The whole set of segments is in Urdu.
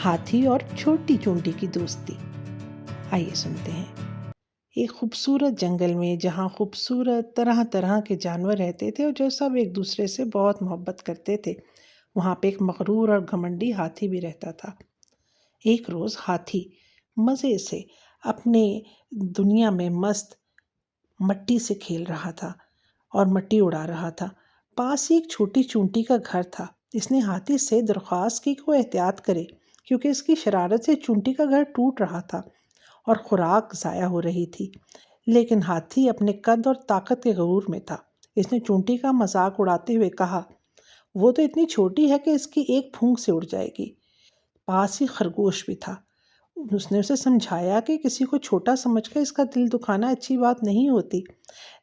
ہاتھی اور چھوٹی چونٹی کی دوستی۔ آئیے سنتے ہیں۔ ایک خوبصورت جنگل میں جہاں خوبصورت طرح طرح کے جانور رہتے تھے اور جو سب ایک دوسرے سے بہت محبت کرتے تھے، وہاں پہ ایک مغرور اور گھمنڈی ہاتھی بھی رہتا تھا۔ ایک روز ہاتھی مزے سے اپنے دنیا میں مست مٹی سے کھیل رہا تھا اور مٹی اڑا رہا تھا۔ پاس ہی ایک چھوٹی چونٹی کا گھر تھا۔ اس نے ہاتھی سے درخواست کی کہ وہ احتیاط کرے، کیونکہ اس کی شرارت سے چونٹی کا گھر ٹوٹ رہا تھا اور خوراک ضائع ہو رہی تھی۔ لیکن ہاتھی اپنے قد اور طاقت کے غرور میں تھا۔ اس نے چونٹی کا مذاق اڑاتے ہوئے کہا، وہ تو اتنی چھوٹی ہے کہ اس کی ایک پھونک سے اڑ جائے گی۔ پاس ہی خرگوش بھی تھا۔ اس نے اسے سمجھایا کہ کسی کو چھوٹا سمجھ کر اس کا دل دکھانا اچھی بات نہیں ہوتی،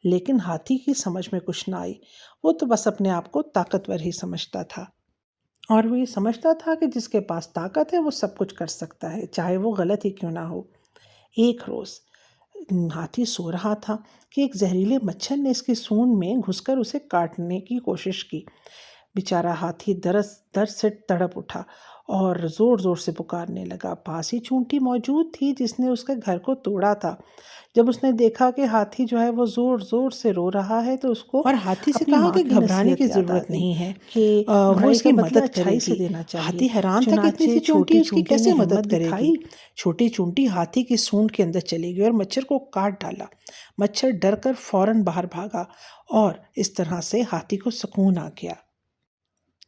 لیکن ہاتھی کی سمجھ میں کچھ نہ آئی۔ وہ تو بس اپنے آپ کو طاقتور ہی سمجھتا تھا، اور وہ یہ سمجھتا تھا کہ جس کے پاس طاقت ہے وہ سب کچھ کر سکتا ہے، چاہے وہ غلط ہی کیوں نہ ہو۔ ایک روز ہاتھی سو رہا تھا کہ ایک زہریلے مچھر نے اس کی سونڈ میں گھس کر اسے کاٹنے کی کوشش کی۔ بیچارہ ہاتھی درد سے تڑپ اٹھا اور زور زور سے پکارنے لگا۔ پاس ہی چونٹی موجود تھی جس نے اس کے گھر کو توڑا تھا۔ جب اس نے دیکھا کہ ہاتھی جو ہے وہ زور زور سے رو رہا ہے تو اس کو اور ہاتھی سے کہا کہ گھبرانے کی ضرورت نہیں ہے، کہ وہ اس کی مدد کرے گی۔ ہاتھی حیران تھا کہ اتنی سی چونٹی اس کی کیسے مدد کرے گی۔ چھوٹی چونٹی ہاتھی کی سونڈ کے اندر چلی گئی اور مچھر کو کاٹ ڈالا۔ مچھر ڈر کر فوراً باہر بھاگا اور اس طرح سے ہاتھی کو سکون آ گیا۔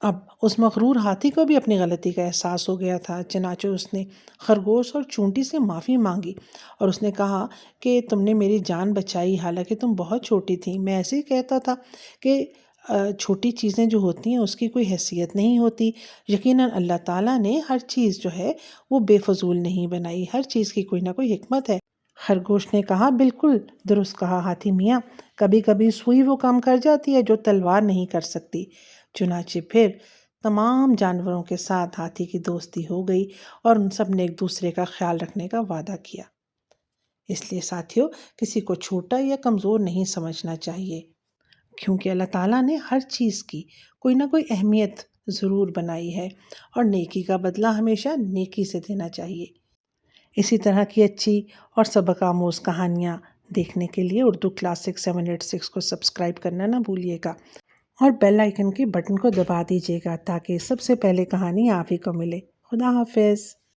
اب اس مغرور ہاتھی کو بھی اپنی غلطی کا احساس ہو گیا تھا، چنانچہ اس نے خرگوش اور چونٹی سے معافی مانگی اور اس نے کہا کہ تم نے میری جان بچائی، حالانکہ تم بہت چھوٹی تھی۔ میں ایسے ہی کہتا تھا کہ چھوٹی چیزیں جو ہوتی ہیں اس کی کوئی حیثیت نہیں ہوتی۔ یقیناً اللہ تعالیٰ نے ہر چیز جو ہے وہ بے فضول نہیں بنائی، ہر چیز کی کوئی نہ کوئی حکمت ہے۔ خرگوش نے کہا، بالکل درست کہا ہاتھی میاں، کبھی کبھی سوئی وہ کام کر جاتی ہے جو تلوار نہیں کر سکتی۔ چنانچہ پھر تمام جانوروں کے ساتھ ہاتھی کی دوستی ہو گئی اور ان سب نے ایک دوسرے کا خیال رکھنے کا وعدہ کیا۔ اس لیے ساتھیوں، کسی کو چھوٹا یا کمزور نہیں سمجھنا چاہیے، کیونکہ اللہ تعالیٰ نے ہر چیز کی کوئی نہ کوئی اہمیت ضرور بنائی ہے، اور نیکی کا بدلہ ہمیشہ نیکی سے دینا چاہیے۔ اسی طرح کی اچھی اور سبق آموز کہانیاں دیکھنے کے لیے اردو کلاسک 786 کو سبسکرائب کرنا نہ بھولیے گا، اور بیل آئیکن کے بٹن کو دبا دیجیے گا تاکہ سب سے پہلے کہانی آپ ہی کو ملے۔ خدا حافظ۔